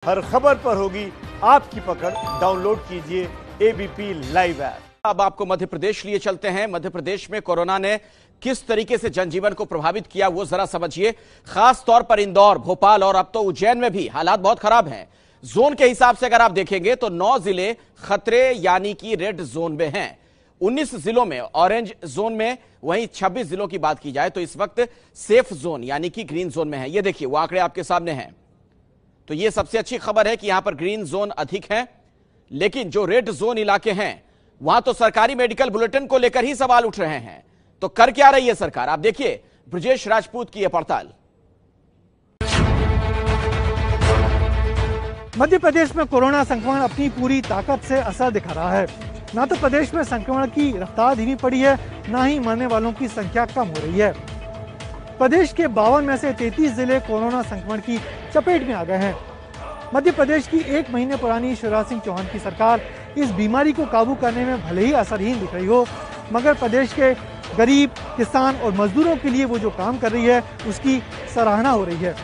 हर खबर पर होगी आपकी पकड़। डाउनलोड कीजिए एबीपी लाइव ऐप। अब आपको मध्य प्रदेश लिए चलते हैं। मध्य प्रदेश में कोरोना ने किस तरीके से जनजीवन को प्रभावित किया वो जरा समझिए। खास तौर पर इंदौर, भोपाल और अब तो उज्जैन में भी हालात बहुत खराब हैं। जोन के हिसाब से अगर आप देखेंगे तो 9 जिले खतरे यानी कि रेड जोन में हैं, 19 जिलों में ऑरेंज जोन में, वहीं 26 जिलों की बात की जाए तो इस वक्त सेफ जोन यानी कि ग्रीन जोन में है। ये देखिए वो आंकड़े आपके सामने हैं। तो ये सबसे अच्छी खबर है कि यहां पर ग्रीन जोन अधिक है, लेकिन जो रेड जोन इलाके हैं वहां तो सरकारी मेडिकल बुलेटिन को लेकर ही सवाल उठ रहे हैं। तो कर क्या रही है सरकार, आप देखिए ब्रजेश राजपूत की यह पड़ताल। मध्य प्रदेश में कोरोना संक्रमण अपनी पूरी ताकत से असर दिखा रहा है। ना तो प्रदेश में संक्रमण की रफ्तार धीमी पड़ी है, ना ही मरने वालों की संख्या कम हो रही है। प्रदेश के 52 में से 33 जिले कोरोना संक्रमण की चपेट में आ गए हैं। मध्य प्रदेश की 1 महीने पुरानी शिवराज सिंह चौहान की सरकार इस बीमारी को काबू करने में भले ही असरहीन दिख रही हो, मगर प्रदेश के गरीब, किसान और मजदूरों के लिए वो जो काम कर रही है उसकी सराहना हो रही है।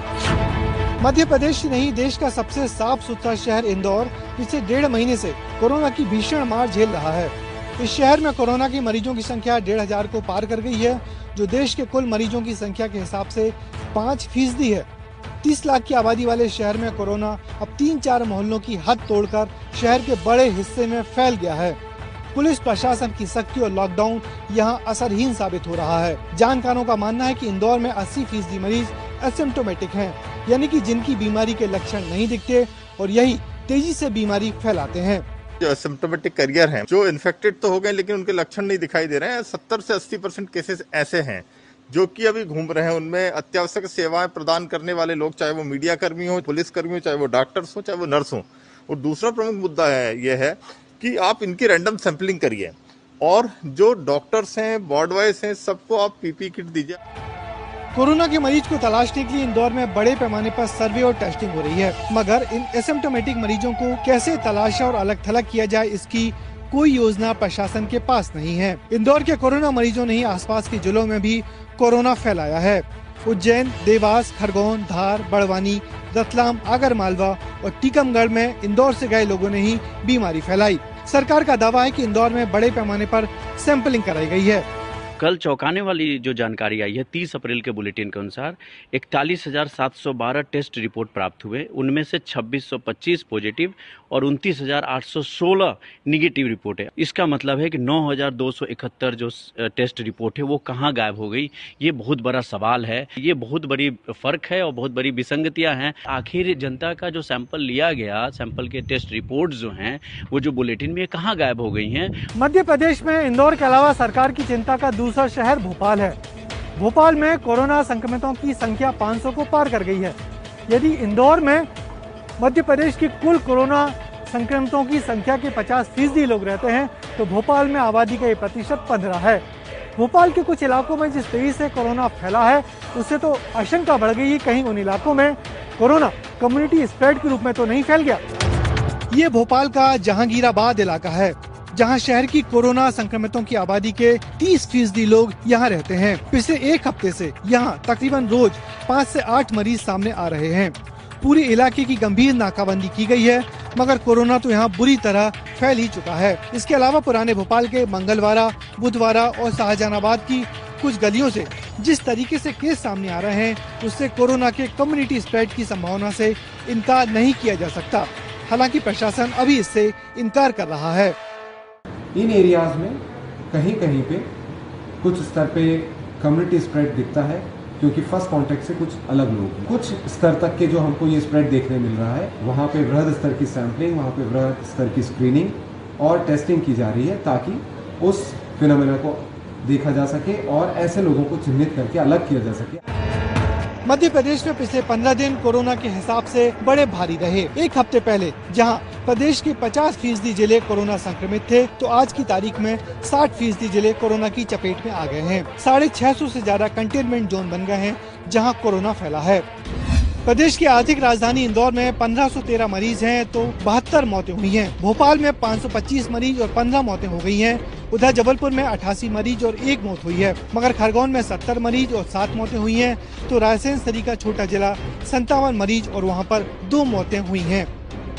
मध्य प्रदेश ही नहीं, देश का सबसे साफ सुथरा शहर इंदौर पिछले 1.5 महीने से कोरोना की भीषण मार झेल रहा है। इस शहर में कोरोना के मरीजों की संख्या 1,500 को पार कर गई है, जो देश के कुल मरीजों की संख्या के हिसाब से 5% है। 30 लाख की आबादी वाले शहर में कोरोना अब 3-4 मोहल्लों की हद तोड़कर शहर के बड़े हिस्से में फैल गया है। पुलिस प्रशासन की सख्ती और लॉकडाउन यहाँ असरहीन साबित हो रहा है। जानकारों का मानना है कि इंदौर में 80% मरीज एसिम्प्टोमेटिक हैं, यानी कि जिनकी बीमारी के लक्षण नहीं दिखते और यही तेजी से बीमारी फैलाते हैं। जो एसिम्प्टोमेटिक कैरियर हैं, जो इन्फेक्टेड तो हो गए लेकिन उनके लक्षण नहीं दिखाई दे रहे हैं, 70 से 80% केसेस ऐसे हैं जो कि अभी घूम रहे हैं। उनमें अत्यावश्यक सेवाएं प्रदान करने वाले लोग, चाहे वो मीडिया कर्मी हो, पुलिस कर्मी हो, चाहे वो डॉक्टर्स हो, चाहे वो नर्स हो। और दूसरा प्रमुख मुद्दा है ये है कि आप इनकी रैंडम सैंपलिंग करिए और जो डॉक्टर्स हैं, वार्ड वाइज हैं, सबको आप पीपी किट दीजिए। कोरोना के मरीज को तलाशने के लिए इंदौर में बड़े पैमाने पर सर्वे और टेस्टिंग हो रही है, मगर इन एसिम्प्टोमेटिक मरीजों को कैसे तलाशा और अलग थलग किया जाए, इसकी कोई योजना प्रशासन के पास नहीं है। इंदौर के कोरोना मरीजों ने ही आसपास के जिलों में भी कोरोना फैलाया है। उज्जैन, देवास, खरगोन, धार, बड़वानी, रतलाम, आगरमालवा और टीकमगढ़ में इंदौर से गए लोगों ने ही बीमारी फैलाई। सरकार का दावा है कि इंदौर में बड़े पैमाने पर सैंपलिंग कराई गई है। कल चौंकाने वाली जो जानकारी आई है, 30 अप्रैल के बुलेटिन के अनुसार 41,712 टेस्ट रिपोर्ट प्राप्त हुए। उनमें से 2,625 पॉजिटिव और 29,816 निगेटिव रिपोर्ट है। इसका मतलब है कि 9,271 जो टेस्ट रिपोर्ट है वो कहाँ गायब हो गई, ये बहुत बड़ा सवाल है। ये बहुत बड़ी फर्क है और बहुत बड़ी विसंगतियां हैं। आखिर जनता का जो सैंपल लिया गया, सैंपल के टेस्ट रिपोर्ट जो हैं वो जो बुलेटिन में कहाँ गायब हो गई हैं। मध्य प्रदेश में इंदौर के अलावा सरकार की चिंता का दूसरा शहर भोपाल है। भोपाल में कोरोना संक्रमितों की संख्या 500 को पार कर गई है। यदि इंदौर में मध्य प्रदेश की कुल कोरोना संक्रमितों की संख्या के 50% लोग रहते हैं, तो भोपाल में आबादी का ये प्रतिशत 15 है। भोपाल के कुछ इलाकों में जिस तेजी से कोरोना फैला है, उससे तो आशंका बढ़ गई, कहीं उन इलाकों में कोरोना कम्युनिटी स्प्रेड के रूप में तो नहीं फैल गया। ये भोपाल का जहांगीराबाद इलाका है, जहां शहर की कोरोना संक्रमितों की आबादी के 30% लोग यहां रहते हैं। पिछले 1 हफ्ते से यहां तकरीबन रोज 5 से 8 मरीज सामने आ रहे हैं। पूरे इलाके की गंभीर नाकाबंदी की गई है, मगर कोरोना तो यहां बुरी तरह फैल ही चुका है। इसके अलावा पुराने भोपाल के मंगलवारा, बुधवारा और शाहजहानाबाद की कुछ गलियों से जिस तरीके से केस सामने आ रहे हैं, उससे कोरोना के कम्युनिटी स्प्रेड की संभावना से इनकार नहीं किया जा सकता। हालांकि प्रशासन अभी इससे इनकार कर रहा है। इन एरियाज में कहीं कहीं पे कुछ स्तर पे कम्युनिटी स्प्रेड दिखता है, क्योंकि फर्स्ट कांटेक्ट से कुछ अलग लोग हैं। कुछ स्तर तक के जो हमको ये स्प्रेड देखने मिल रहा है, वहाँ पे वृहद स्तर की सैंपलिंग, वहाँ पे वृहद स्तर की स्क्रीनिंग और टेस्टिंग की जा रही है, ताकि उस फिनोमेना को देखा जा सके और ऐसे लोगों को चिन्हित करके अलग किया जा सके। मध्य प्रदेश में पिछले 15 दिन कोरोना के हिसाब से बड़े भारी रहे। 1 हफ्ते पहले जहां प्रदेश के 50% जिले कोरोना संक्रमित थे, तो आज की तारीख में 60% जिले कोरोना की चपेट में आ गए हैं। 650 से ज्यादा कंटेनमेंट जोन बन गए हैं जहां कोरोना फैला है। प्रदेश की आर्थिक राजधानी इंदौर में 1513 मरीज हैं, तो 72 मौतें हुई हैं। भोपाल में 525 मरीज और 15 मौतें हो गई हैं। उधर जबलपुर में 88 मरीज और 1 मौत हुई है, मगर खरगोन में 70 मरीज और 7 मौतें हुई हैं, तो रायसेन सरी का छोटा जिला 57 मरीज और वहां पर 2 मौतें हुई हैं।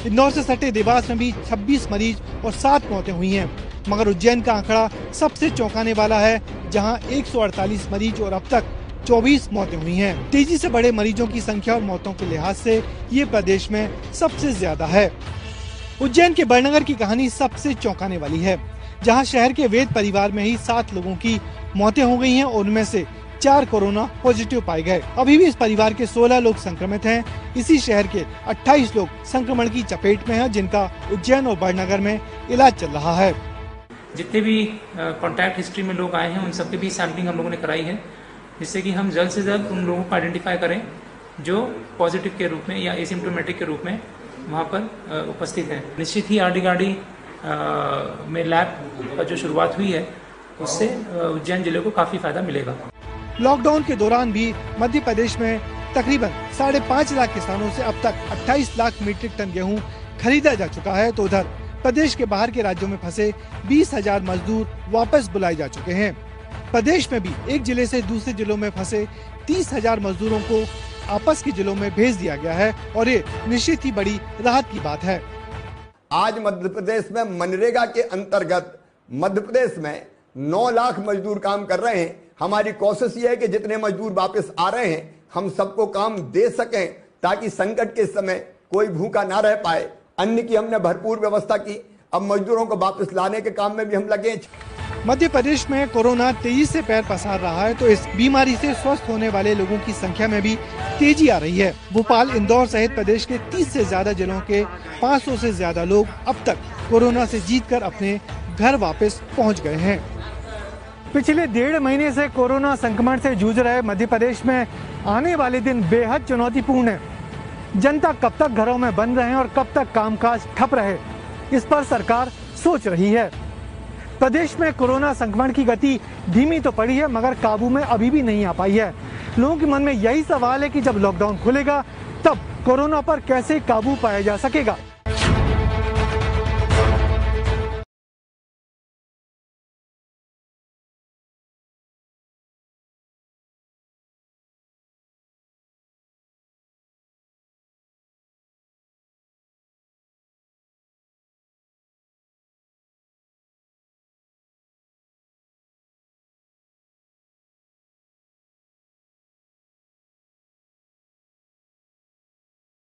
इंदौर से सटे देवास में भी 26 मरीज और 7 मौतें हुई हैं, मगर उज्जैन का आंकड़ा सबसे चौंकाने वाला है, जहां 148 मरीज और अब तक 24 मौतें हुई हैं। तेजी से बढ़े मरीजों की संख्या और मौतों के लिहाज से ये प्रदेश में सबसे ज्यादा है। उज्जैन के बड़नगर की कहानी सबसे चौंकाने वाली है, जहां शहर के वेद परिवार में ही 7 लोगों की मौतें हो गई हैं और उनमें से 4 कोरोना पॉजिटिव पाए गए। अभी भी इस परिवार के 16 लोग संक्रमित हैं। इसी शहर के 28 लोग संक्रमण की चपेट में हैं, जिनका उज्जैन और बड़नगर में इलाज चल रहा है। जितने भी कॉन्टैक्ट हिस्ट्री में लोग आए हैं उन सबकी भी सैंपलिंग हम लोगों ने कराई है, जिससे कि हम जल्द से जल्द उन लोगों को आइडेंटिफाई करें जो पॉजिटिव के रूप में या एसिम्प्टोमेटिक के रूप में वहाँ पर उपस्थित हैं। निश्चित ही आरडी में लैब का जो शुरुआत हुई है उससे उज्जैन जिले को काफी फायदा मिलेगा। लॉकडाउन के दौरान भी मध्य प्रदेश में तकरीबन 5.5 लाख किसानों से अब तक 28 लाख मीट्रिक टन गेहूं खरीदा जा चुका है, तो उधर प्रदेश के बाहर के राज्यों में फंसे 20,000 मजदूर वापस बुलाए जा चुके हैं। प्रदेश में भी एक जिले से दूसरे जिलों में फंसे 30,000 मजदूरों को आपस के जिलों में भेज दिया गया है और ये निश्चित ही बड़ी राहत की बात है। आज मध्य प्रदेश में मनरेगा के अंतर्गत मध्य प्रदेश में 9 लाख मजदूर काम कर रहे हैं। हमारी कोशिश ये है कि जितने मजदूर वापस आ रहे हैं हम सबको काम दे सकें, ताकि संकट के समय कोई भूखा ना रह पाए। अन्न की हमने भरपूर व्यवस्था की, अब मजदूरों को वापस लाने के काम में भी हम लगे। मध्य प्रदेश में कोरोना तेजी से पैर पसार रहा है, तो इस बीमारी से स्वस्थ होने वाले लोगों की संख्या में भी तेजी आ रही है। भोपाल, इंदौर सहित प्रदेश के 30 से ज्यादा जिलों के 500 से ज्यादा लोग अब तक कोरोना से जीतकर अपने घर वापस पहुंच गए हैं। पिछले 1.5 महीने से कोरोना संक्रमण से जूझ रहे मध्य प्रदेश में आने वाले दिन बेहद चुनौतीपूर्ण है। जनता कब तक घरों में बंद रहे और कब तक कामकाज ठप रहे, इस पर सरकार सोच रही है। प्रदेश में कोरोना संक्रमण की गति धीमी तो पड़ी है, मगर काबू में अभी भी नहीं आ पाई है। लोगों के मन में यही सवाल है कि जब लॉकडाउन खुलेगा तब कोरोना पर कैसे काबू पाया जा सकेगा।